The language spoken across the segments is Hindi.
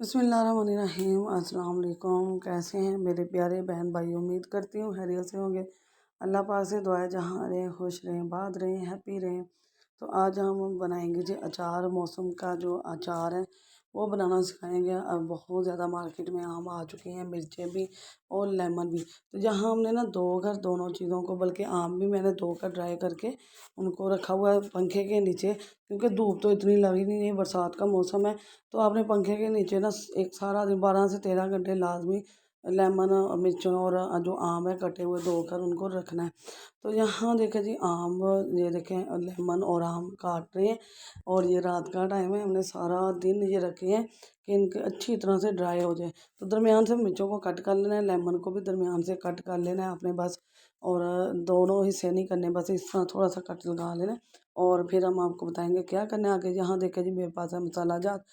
बिस्मिल्लाहिर्रहमानिर्रहीम। अस्सलाम वालेकुम। कैसे हैं मेरे प्यारे बहन भाई? उम्मीद करती हूँ खैरियत से होंगे। अल्लाह पाक से दुआ है जहाँ रहें खुश रहें, बात रहें, हैप्पी रहें। तो आज हम बनाएंगे जी अचार। मौसम का जो अचार है वो बनाना सिखाएंगे। अब बहुत ज़्यादा मार्केट में आम आ चुके हैं, मिर्चें भी और लेमन भी। तो जहाँ हमने ना धोकर दोनों चीज़ों को, बल्कि आम भी मैंने धोकर ड्राई करके उनको रखा हुआ है पंखे के नीचे, क्योंकि धूप तो इतनी लगी नहीं है, बरसात का मौसम है। तो आपने पंखे के नीचे ना एक सारा दिन 12 से 13 घंटे लाजमी लेमन और मिर्चों और जो आम है कटे हुए धोकर उनको रखना है। तो यहाँ देखें जी आम, ये देखें लेमन और आम काट रहे हैं। और ये रात का टाइम है, हमने सारा दिन ये रखे हैं कि इनके अच्छी तरह से ड्राई हो जाए। तो दरमियान से मिर्चों को कट कर लेना है, लेमन को भी दरमियान से कट कर लेना है आपने बस। और दोनों हिस्से नहीं करने, बस इस तरह थोड़ा सा कट लगा लेना है। और फिर हम आपको बताएंगे क्या करना है आगे। यहाँ देखें जी मेरे पास है मसाला जात।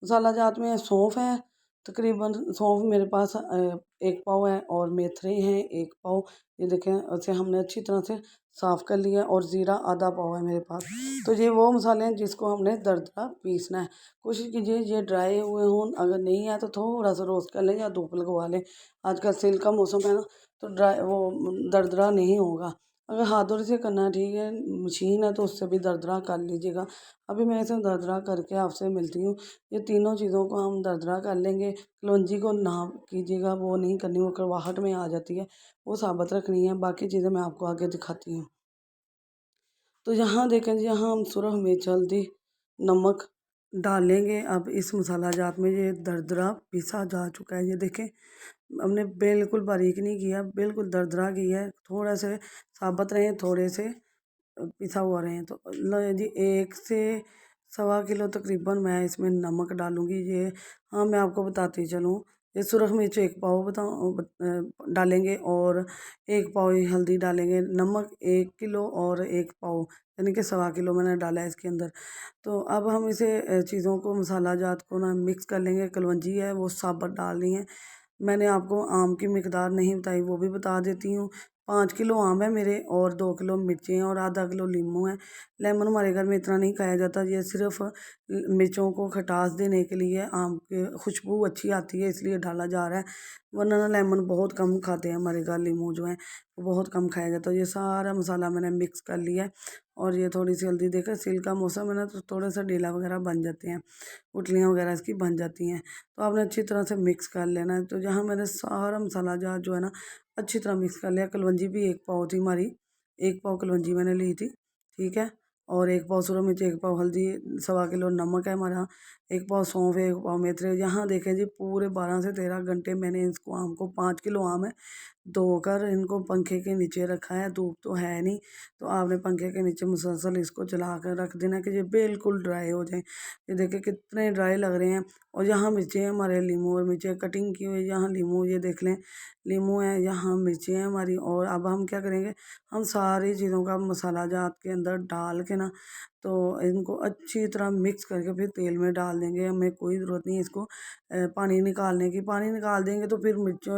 मसाला जात में सौंफ है, तकरीबन सौंफ मेरे पास 1 पाव है, और मेथरे हैं 1 पाव। ये देखें उसे हमने अच्छी तरह से साफ़ कर लिया। और ज़ीरा आधा पाव है मेरे पास। तो ये वो मसाले हैं जिसको हमने दरदरा पीसना है। कोशिश कीजिए ये ड्राई हुए हों, अगर नहीं है तो थोड़ा सा रोस्ट कर लें या धूप लगवा लें। आजकल सेल का मौसम है ना, तो ड्राई वो दरदरा नहीं होगा। अगर हाथों से करना है ठीक है, मशीन है तो उससे भी दरदरा कर लीजिएगा। अभी मैं इसे दरदरा करके आपसे मिलती हूँ। ये तीनों चीज़ों को हम दरदरा कर लेंगे। कलौंजी को ना कीजिएगा, वो नहीं करनी, वो कड़वाहट में आ जाती है, वो साबुत रखनी है। बाकी चीज़ें मैं आपको आगे दिखाती हूँ। तो यहाँ देखें जी, यहाँ हम सुरख मिर्च, हल्दी, नमक डालेंगे। अब इस मसाला जात में ये दरदरा पिसा जा चुका है, ये देखें हमने बिल्कुल बारीक नहीं किया, बिल्कुल दरदरा किया है। थोड़ा से साबुत रहे, थोड़े से पिसा हुआ रहे। तो लो जी 1 से 1.25 किलो तकरीबन मैं इसमें नमक डालूँगी। ये हाँ मैं आपको बताती चलूँ, ये सुरख मिर्च 1 पाव डालेंगे, और 1 पाव ही हल्दी डालेंगे। नमक 1 किलो और 1 पाव, यानी कि 1.25 किलो मैंने डाला है इसके अंदर। तो अब हम इसे चीज़ों को, मसाला जात को ना मिक्स कर लेंगे। कलवंजी है वो साबुत डालनी है। मैंने आपको आम की मिकदार नहीं बताई, वो भी बता देती हूँ। 5 किलो आम है मेरे, और 2 किलो मिर्चें हैं, और आधा किलो नींबू है। लेमन हमारे घर में इतना नहीं खाया जाता, ये सिर्फ मिर्चों को खटास देने के लिए, आम की खुशबू अच्छी आती है इसलिए डाला जा रहा है। वरना ना लेमन बहुत कम खाते हैं हमारे घर, नींबू जो है वो बहुत कम खाया जाता है। ये सारा मसाला मैंने मिक्स कर लिया है। और ये थोड़ी सी हल्दी देकर, सिल का मौसम है ना तो थोड़ा सा ढीला वगैरह बन जाते हैं, गुठलियाँ वगैरह इसकी बन जाती हैं। तो आपने अच्छी तरह से मिक्स कर लेना है। तो जहाँ मैंने सारा मसाला जार जो है ना अच्छी तरह मिक्स कर लिया। कलवंजी भी 1 पाव थी हमारी, 1 पाव कलवंजी मैंने ली थी, ठीक है। और 1 पाव सूरज मिर्च, 1 पाव हल्दी, 1.25 किलो नमक है हमारा, 1 पाव सौंफ, 1 पाव मेथरे। यहाँ देखें जी पूरे 12 से 13 घंटे मैंने इसको, आम को, 5 किलो आम है, धोकर इनको पंखे के नीचे रखा है। धूप तो है नहीं, तो आपने पंखे के नीचे मुसलसल इसको चला कर रख देना कि ये बिल्कुल ड्राई हो जाए। ये देखिए कितने ड्राई लग रहे हैं। और यहाँ मिर्चें हैं हमारे, लीमू और मिर्चें कटिंग की हुई, यहाँ लीमू, ये देख लें लीमू है, यहाँ मिर्चें हैं हमारी। और अब हम क्या करेंगे, हम सारी चीज़ों का मसाला जात के अंदर डाल के ना, तो इनको अच्छी तरह मिक्स करके फिर तेल में डाल देंगे। हमें कोई ज़रूरत नहीं है इसको पानी निकालने की। पानी निकाल देंगे तो फिर मिर्चों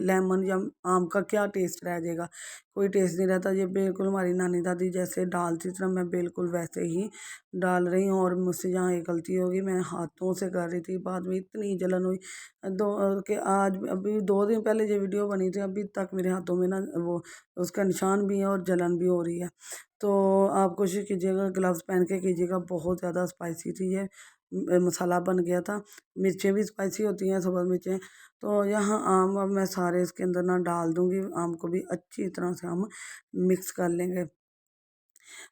लेमन या आम का क्या टेस्ट रह जाएगा, कोई टेस्ट नहीं रहता। ये बिल्कुल हमारी नानी दादी जैसे डालती थी ना, मैं बिल्कुल वैसे ही डाल रही हूँ। और मुझसे यहाँ एक गलती होगी, मैं हाथों से कर रही थी, बाद में इतनी जलन हुई कि आज अभी 2 दिन पहले ये वीडियो बनी थी, अभी तक मेरे हाथों में ना वो उसका निशान भी है और जलन भी हो रही है। तो आप कोशिश कीजिएगा ग्लव्स पहन के कीजिएगा। बहुत ज़्यादा स्पाइसी थी ये, मसाला बन गया था। मिर्चें भी स्पाइसी होती हैं, सब्ज़ मिर्चें। तो यहाँ आम अब मैं सारे इसके अंदर ना डाल दूँगी, आम को भी अच्छी तरह से हम मिक्स कर लेंगे।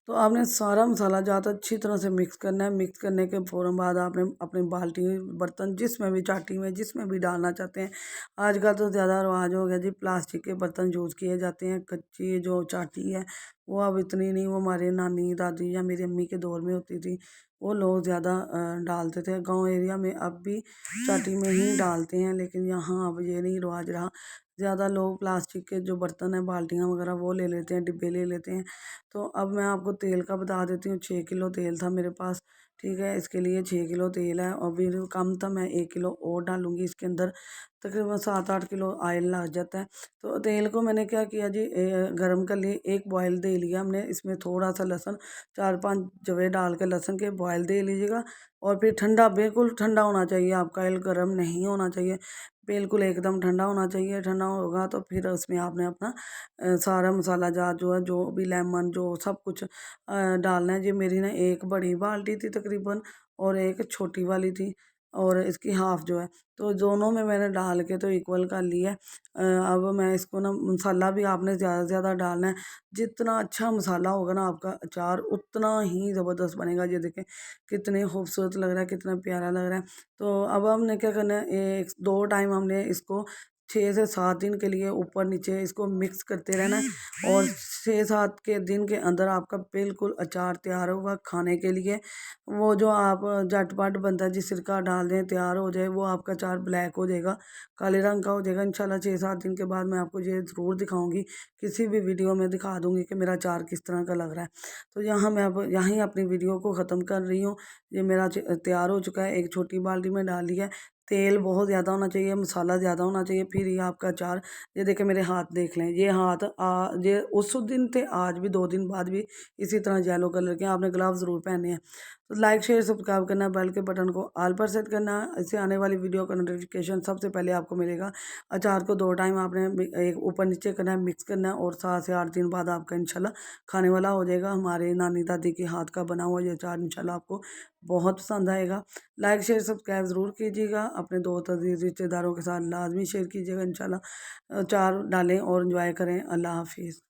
तो आपने सारा मसाला ज़्यादा अच्छी तरह से मिक्स करना है। मिक्स करने के फ़ौरन बाद आपने अपनी बाल्टी, बर्तन, जिसमें भी, चाटी में, जिसमें भी डालना चाहते हैं। आजकल तो ज़्यादा रवाज हो गया जी, प्लास्टिक के बर्तन यूज़ किए जाते हैं। कच्ची जो चाटी है वो अब इतनी नहीं, वो हमारे नानी दादी या मेरी अम्मी के दौर में होती थी, वो लोग ज़्यादा डालते थे। गांव एरिया में अब भी चाटी में ही डालते हैं, लेकिन यहाँ अब ये नहीं रवाज रहा। ज़्यादा लोग प्लास्टिक के जो बर्तन हैं, बाल्टियाँ वगैरह, वो ले लेते हैं, डिब्बे ले लेते हैं। तो अब मैं आपको तेल का बता देती हूँ। 6 किलो तेल था मेरे पास, ठीक है। इसके लिए 6 किलो तेल है, और फिर कम था, मैं 1 किलो और डालूँगी इसके अंदर। तकरीबन 7-8 किलो ऑयल लग जाता है। तो तेल को मैंने क्या किया जी, गरम कर लिए, एक बॉयल दे लिया हमने, इसमें थोड़ा सा लहसुन, 4-5 जवे डाल के लहसुन के बॉयल दे लीजिएगा। और फिर ठंडा, बिल्कुल ठंडा होना चाहिए आपका ऑयल, गर्म नहीं होना चाहिए, बिल्कुल एकदम ठंडा होना चाहिए। ठंडा होगा तो फिर उसमें आपने अपना सारा मसाला जार जो है, जो भी लेमन जो सब कुछ डालना है जी। मेरी ना एक बड़ी बाल्टी थी तकरीबन, और एक छोटी वाली थी, और इसकी हाफ जो है, तो दोनों में मैंने डाल के तो इक्वल कर लिया है। अब मैं इसको ना, मसाला भी आपने ज़्यादा से ज़्यादा डालना है। जितना अच्छा मसाला होगा ना आपका अचार, उतना ही ज़बरदस्त बनेगा। ये देखें कितने खूबसूरत लग रहा है, कितना प्यारा लग रहा है। तो अब हमने क्या करना है, एक दो टाइम हमने इसको 6 से 7 दिन के लिए ऊपर नीचे इसको मिक्स करते रहना है, और 6-7 के दिन के अंदर आपका बिल्कुल अचार तैयार होगा खाने के लिए। वो जो आप झटपट बनता है जी, सिरका डाल दें तैयार हो जाए, वो आपका अचार ब्लैक हो जाएगा, काले रंग का हो जाएगा। इंशाल्लाह 6-7 दिन के बाद मैं आपको ये ज़रूर दिखाऊंगी, किसी भी वीडियो में दिखा दूंगी कि मेरा अचार किस तरह का लग रहा है। तो यहाँ मैं अब यहीं अपनी वीडियो को ख़त्म कर रही हूँ। ये मेरा तैयार हो चुका है, एक छोटी बाल्टी में डाल लिया है। तेल बहुत ज़्यादा होना चाहिए, मसाला ज़्यादा होना चाहिए, फिर ये आपका अचार। ये देखें मेरे हाथ देख लें, ये हाथ ये उस दिन थे, आज भी 2 दिन बाद भी इसी तरह येलो कलर के। आपने ग्लव्स ज़रूर पहने हैं। तो लाइक शेयर सब्सक्राइब करना, बेल के बटन को ऑल पर सेट करना, इससे आने वाली वीडियो का नोटिफिकेशन सबसे पहले आपको मिलेगा। अचार को 2 टाइम आपने एक ऊपर नीचे करना है, मिक्स करना है, और 7 से 8 दिन बाद आपका इंशाल्लाह खाने वाला हो जाएगा। हमारे नानी दादी के हाथ का बना हुआ ये अचार इंशाल्लाह आपको बहुत पसंद आएगा। लाइक शेयर सब्सक्राइब ज़रूर कीजिएगा, अपने दोस्त अजीज़ रिश्तेदारों के साथ लाजमी शेयर कीजिएगा। इंशाल्लाह अचार डालें और इन्जॉय करें। अल्लाह हाफिज़।